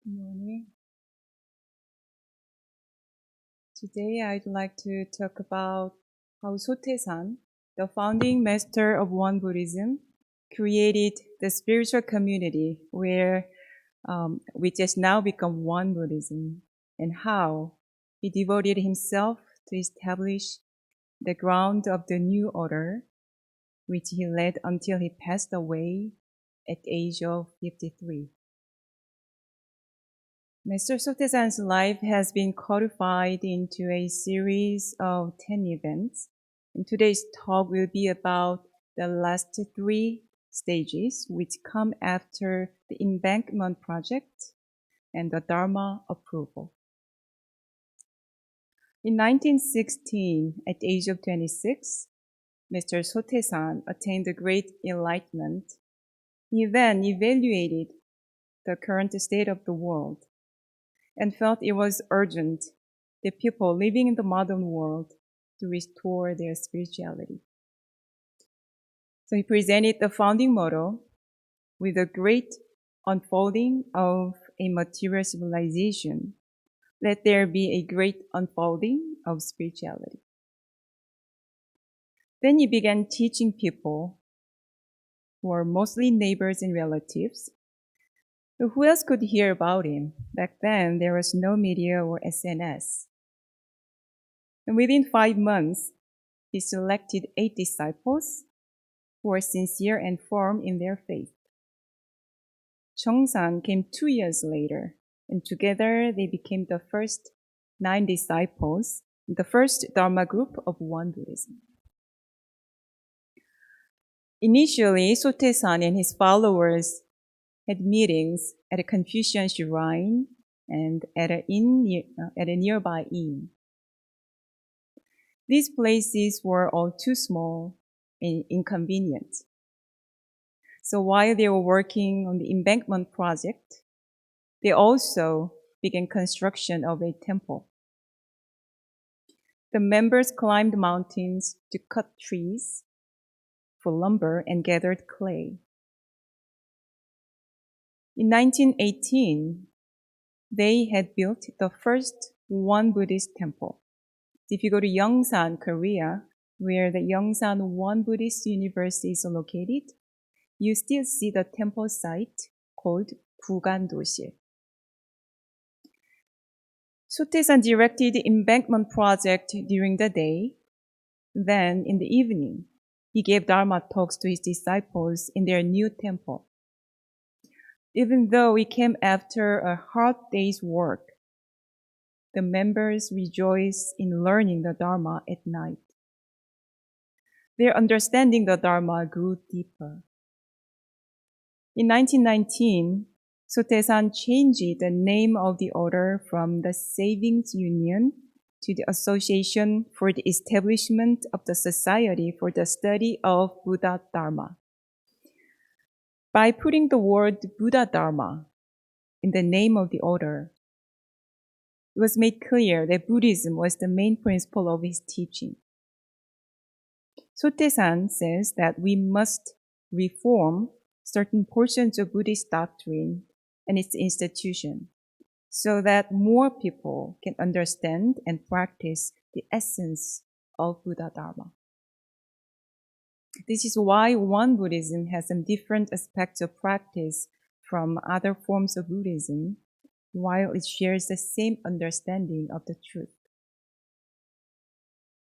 Good morning. Today I'd like to talk about how Sotaesan, the founding master of Won Buddhism, created the spiritual community which has now become Won Buddhism, and how he devoted himself to establish the ground of the new order, which he led until he passed away at the age of 53. Mr. Sotaesan's life has been codified into a series of 10 events, and today's talk will be about the last three stages, which come after the embankment project and the Dharma approval. In 1916, at the age of 26, Mr. Sotaesan attained the great enlightenment. He then evaluated the current state of the world and felt it was urgent that people living in the modern world to restore their spirituality. So he presented the founding motto with a great unfolding of a material civilization. Let there be a great unfolding of spirituality. Then he began teaching people who are mostly neighbors and relatives. So who else could hear about him? Back then, there was no media or SNS. And within 5 months, he selected 8 disciples who were sincere and firm in their faith. Cheongsan came 2 years later, and together they became the first 9 disciples, the first Dharma group of Won Buddhism. Initially, Sotaesan and his followers had meetings at a Confucian shrine and at a nearby inn. These places were all too small and inconvenient. So while they were working on the embankment project, they also began construction of a temple. The members climbed mountains to cut trees for lumber and gathered clay. In 1918, they had built the first Won Buddhist temple. If you go to Yongsan, Korea, where the Yongsan Won Buddhist University is located, you still see the temple site called Gugandoshil. Sotaesan directed the embankment project during the day. Then, in the evening, he gave Dharma talks to his disciples in their new temple. Even though it came after a hard day's work, the members rejoiced in learning the Dharma at night. Their understanding the Dharma grew deeper. In 1919, Sotaesan changed the name of the order from the Savings Union to the Association for the Establishment of the Society for the Study of Buddha Dharma. By putting the word Buddha Dharma in the name of the order, it was made clear that Buddhism was the main principle of his teaching. Sotaesan says that we must reform certain portions of Buddhist doctrine and its institution so that more people can understand and practice the essence of Buddha Dharma. This is why Won Buddhism has some different aspects of practice from other forms of Buddhism, while it shares the same understanding of the truth.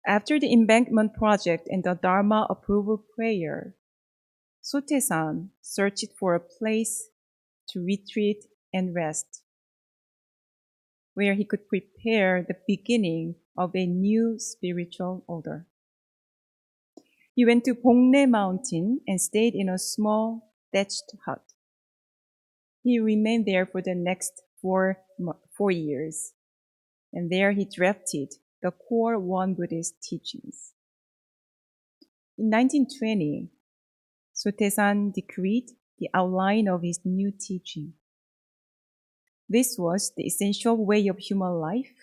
After the embankment project and the Dharma approval prayer, Sotaesan searched for a place to retreat and rest, where he could prepare the beginning of a new spiritual order. He went to Bongnae Mountain and stayed in a small thatched hut. He remained there for the next 4 years, and there he drafted the core Won Buddhist teachings. In 1920, Sotaesan decreed the outline of his new teaching. This was the essential way of human life,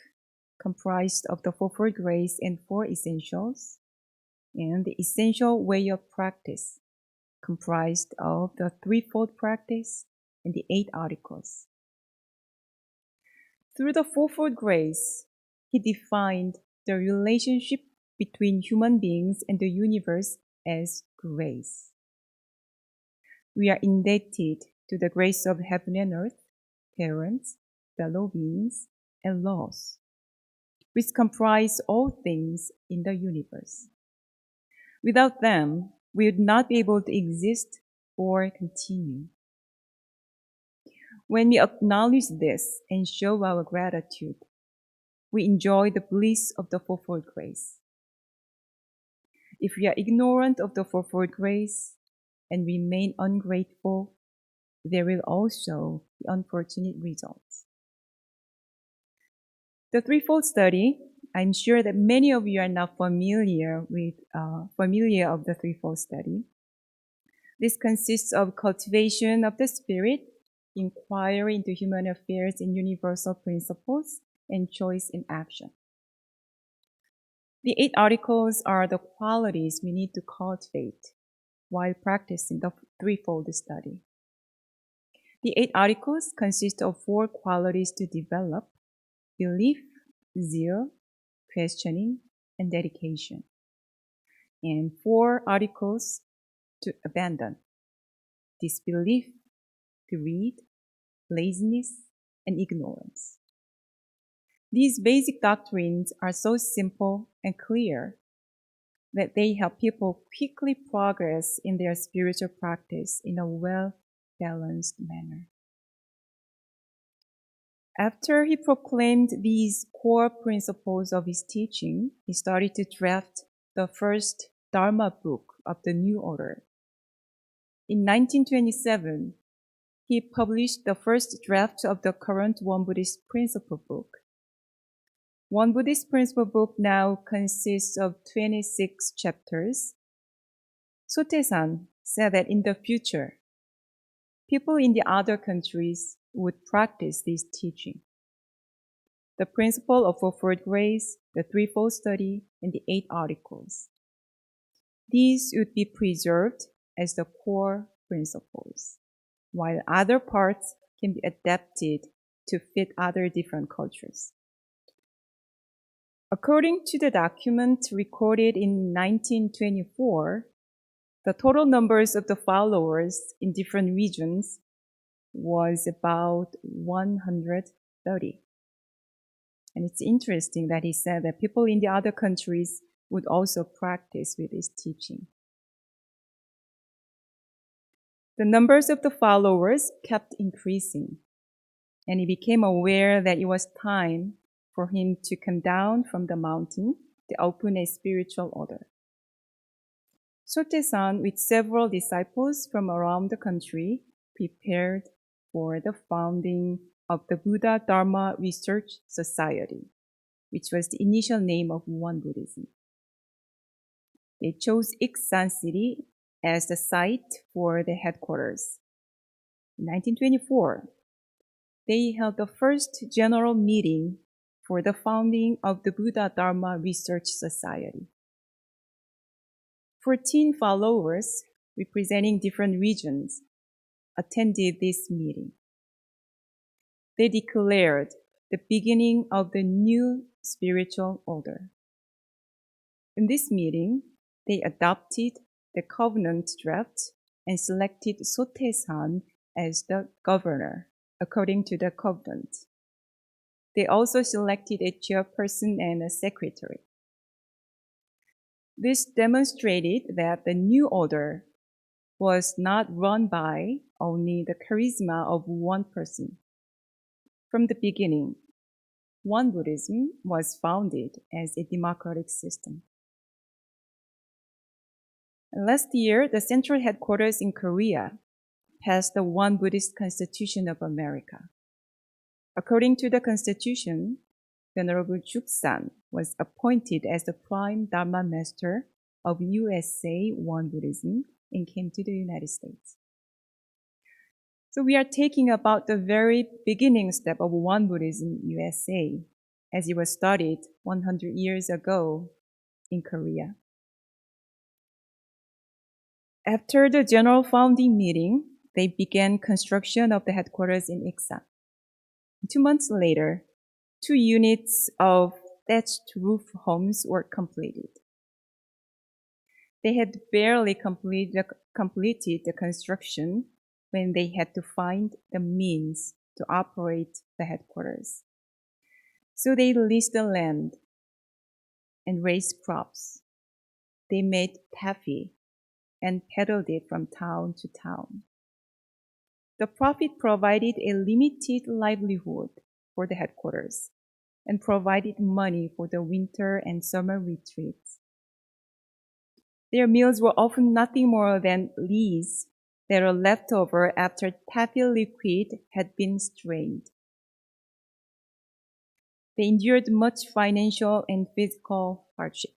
comprised of the Fourfold Grace and 4 essentials, and the essential way of practice, comprised of the Threefold Practice and the 8 Articles. Through the fourfold grace, he defined the relationship between human beings and the universe as grace. We are indebted to the grace of heaven and earth, parents, fellow beings, and laws, which comprise all things in the universe. Without them, we would not be able to exist or continue. When we acknowledge this and show our gratitude, we enjoy the bliss of the fourfold grace. If we are ignorant of the fourfold grace and remain ungrateful, there will also be unfortunate results. The threefold study, I'm sure that many of you are now familiar of the threefold study. This consists of cultivation of the spirit, inquiry into human affairs and universal principles, and choice in action. The 8 articles are the qualities we need to cultivate while practicing the threefold study. The 8 articles consist of 4 qualities to develop: belief, zeal, questioning, and dedication, and 4 articles to abandon: disbelief, greed, laziness, and ignorance. These basic doctrines are so simple and clear that they help people quickly progress in their spiritual practice in a well-balanced manner. After he proclaimed these core principles of his teaching, he started to draft the first Dharma book of the New Order. In 1927, he published the first draft of the current One Buddhist Principle book. One Buddhist Principle book now consists of 26 chapters. Sotaesan said that in the future, people in the other countries would practice this teaching. The principle of fourfold grace, the threefold study, and the 8 articles. These would be preserved as the core principles, while other parts can be adapted to fit other different cultures. According to the document recorded in 1924, the total numbers of the followers in different regions was about 130. And it's interesting that he said that people in the other countries would also practice with his teaching. The numbers of the followers kept increasing, and he became aware that it was time for him to come down from the mountain to open a spiritual order. Sotaesan, with several disciples from around the country, prepared for the founding of the Buddha Dharma Research Society, which was the initial name of One Buddhism. They chose Iksan City as the site for the headquarters. In 1924, they held the first general meeting for the founding of the Buddha Dharma Research Society. 14 followers representing different regions attended this meeting. They declared the beginning of the new spiritual order. In this meeting, they adopted the covenant draft and selected Sotaesan as the governor, according to the covenant. They also selected a chairperson and a secretary. This demonstrated that the new order was not run by only the charisma of one person. From the beginning, One Buddhism was founded as a democratic system. Last year, the central headquarters in Korea passed the One Buddhist Constitution of America. According to the Constitution, Venerable Jieun was appointed as the Prime Dharma Master of USA One Buddhism and came to the United States. So we are taking about the very beginning step of One Buddhism USA, as it was started 100 years ago in Korea. After the general founding meeting, they began construction of the headquarters in Iksan. 2 months later, 2 units of thatched roof homes were completed. They had barely completed the construction when they had to find the means to operate the headquarters. So they leased the land and raised crops. They made taffy and peddled it from town to town. The profit provided a limited livelihood for the headquarters and provided money for the winter and summer retreats. Their meals were often nothing more than lees that were left over after taffy liquid had been strained. They endured much financial and physical hardship.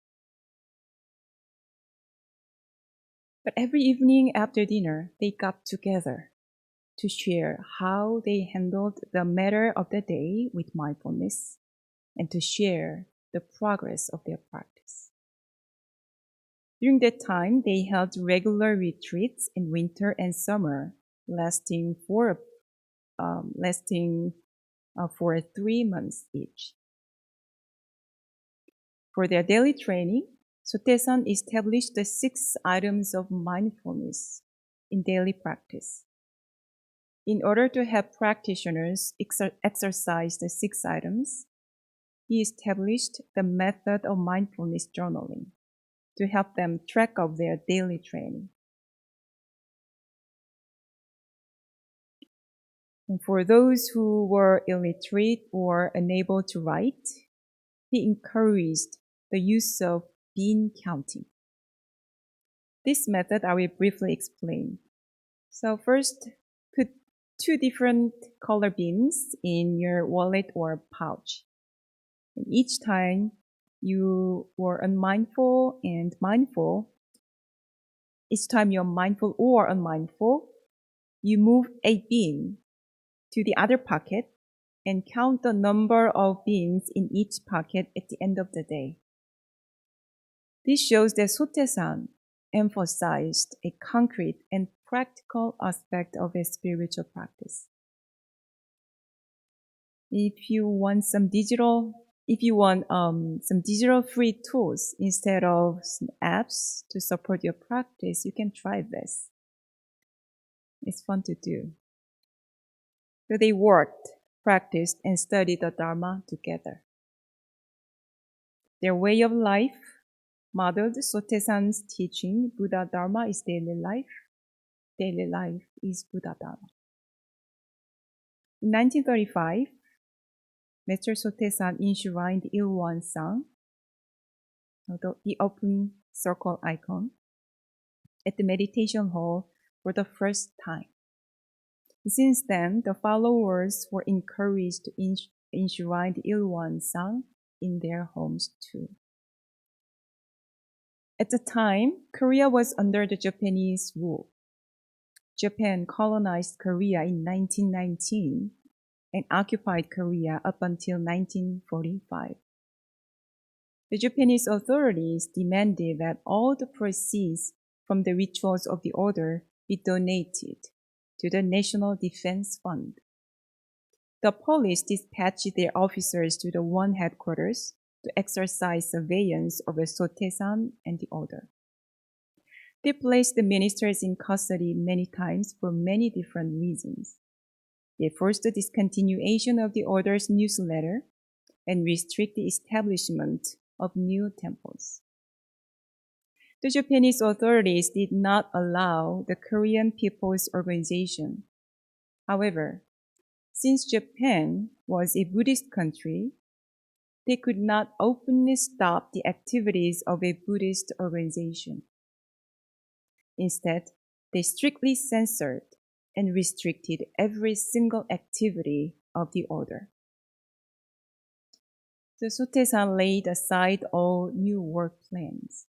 But every evening after dinner, they got together to share how they handled the matter of the day with mindfulness and to share the progress of their practice. During that time, they held regular retreats in winter and summer, lasting for 3 months each. For their daily training, Sotaesan established the 6 items of mindfulness in daily practice. In order to help practitioners exercise the 6 items, he established the method of mindfulness journaling to help them track of their daily training. And for those who were illiterate or unable to write, he encouraged the use of bean counting. This method I will briefly explain. So first, put 2 different color beans in your wallet or pouch. And each time you were unmindful and mindful, each time you're mindful or unmindful, you move a bean to the other pocket and count the number of beans in each pocket at the end of the day. This shows that Sotaesan emphasized a concrete and practical aspect of a spiritual practice. If you want some digital free tools instead of some apps to support your practice, you can try this. It's fun to do. So they worked, practiced, and studied the Dharma together. Their way of life modeled Sotaesan's teaching, Buddha Dharma is daily life is Buddha Dharma. In 1935, Master Sotaesan enshrined Ilwan Sang, the open circle icon, at the meditation hall for the first time. Since then, the followers were encouraged to enshrine Ilwan Sang in their homes too. At the time, Korea was under the Japanese rule. Japan colonized Korea in 1919 and occupied Korea up until 1945. The Japanese authorities demanded that all the proceeds from the rituals of the order be donated to the National Defense Fund. The police dispatched their officers to the one headquarters to exercise surveillance over Sotaesan and the order. They placed the ministers in custody many times for many different reasons. They forced the discontinuation of the order's newsletter and restrict the establishment of new temples. The Japanese authorities did not allow the Korean People's Organization. However, since Japan was a Buddhist country, they could not openly stop the activities of a Buddhist organization. Instead, they strictly censored and restricted every single activity of the order. The Sotaesan laid aside all new work plans.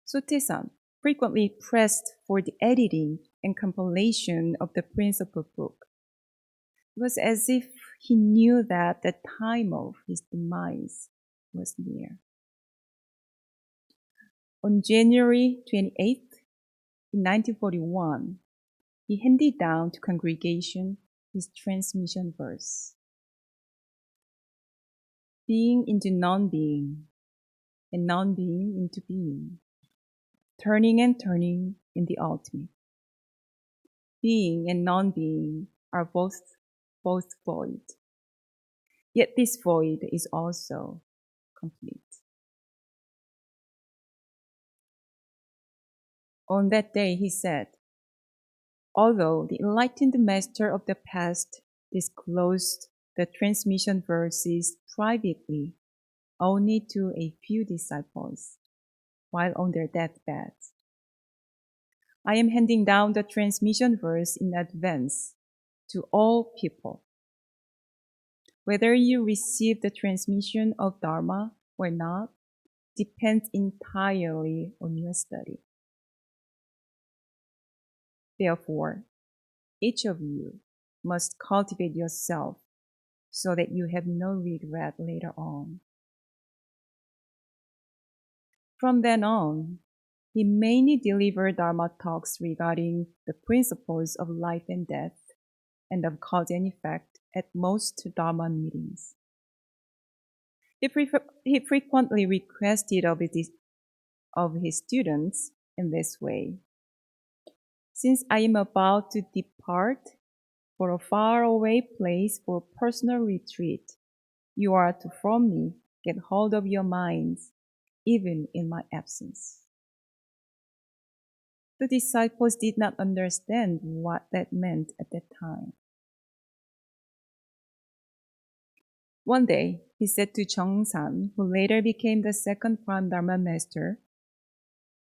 Sotaesan frequently pressed for the editing and compilation of the principal book. It was as if he knew that the time of his demise was near. On January 28th, in 1941, he handed down to congregation his transmission verse. being into non-being, and non-being into being, turning and turning in the ultimate. Being and non-being are both void, yet this void is also complete. On that day, he said, although the enlightened master of the past disclosed the transmission verses privately only to a few disciples while on their deathbeds, I am handing down the transmission verse in advance to all people. Whether you receive the transmission of Dharma or not depends entirely on your study. Therefore, each of you must cultivate yourself so that you have no regret later on. From then on, he mainly delivered Dharma talks regarding the principles of life and death and of cause and effect at most Dharma meetings. He frequently requested of his students in this way. Since I am about to depart for a faraway place for personal retreat, you are to firmly get hold of your minds, even in my absence. The disciples did not understand what that meant at that time. One day, he said to Jieun, who later became the second prime Dharma master,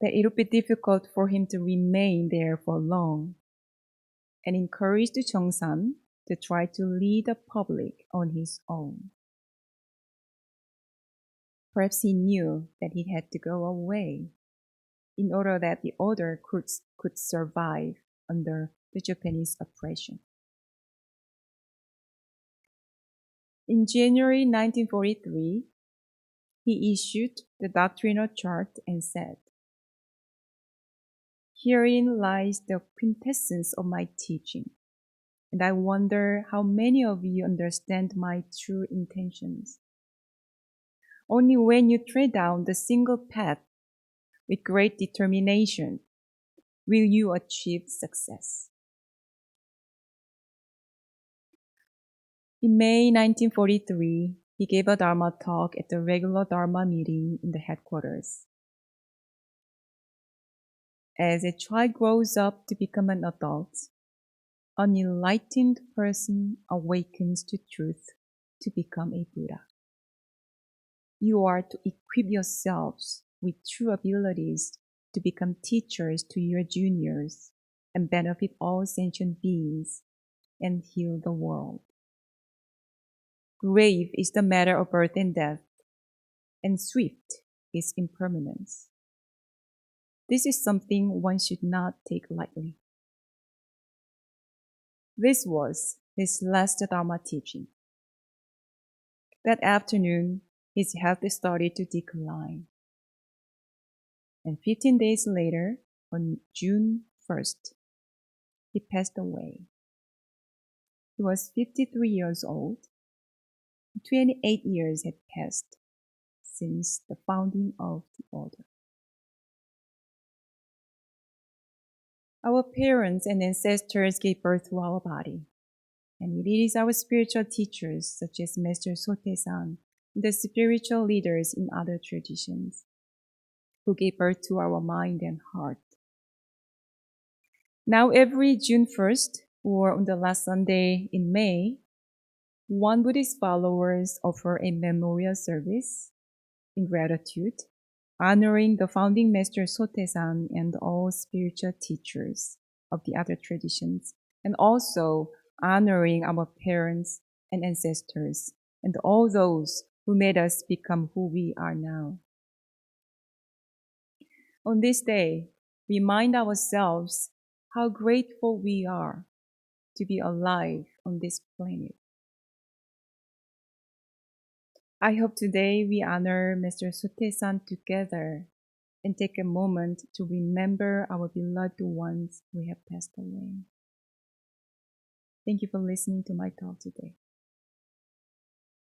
that it would be difficult for him to remain there for long, and encouraged Jieun to try to lead the public on his own. Perhaps he knew that he had to go away in order that the order could survive under the Japanese oppression. In January 1943, he issued the doctrinal chart and said, "Herein lies the quintessence of my teaching, and I wonder how many of you understand my true intentions. Only when you tread down the single path with great determination will you achieve success." In May 1943, he gave a Dharma talk at the regular Dharma meeting in the headquarters. As a child grows up to become an adult, an enlightened person awakens to truth to become a Buddha. You are to equip yourselves with true abilities to become teachers to your juniors and benefit all sentient beings and heal the world. Grave is the matter of birth and death, and swift is impermanence. This is something one should not take lightly. This was his last Dharma teaching. That afternoon, his health started to decline. And 15 days later, on June 1st, he passed away. He was 53 years old. 28 years had passed since the founding of the order. Our parents and ancestors gave birth to our body, and it is our spiritual teachers, such as Master Sotaesan, and the spiritual leaders in other traditions, who gave birth to our mind and heart. Now every June 1st, or on the last Sunday in May, one Buddhist followers offer a memorial service in gratitude, honoring the founding Master Sotaesan and all spiritual teachers of the other traditions, and also honoring our parents and ancestors and all those who made us become who we are now. On this day, remind ourselves how grateful we are to be alive on this planet. I hope today we honor Mr. Sotaesan together and take a moment to remember our beloved ones who have passed away. Thank you for listening to my talk today.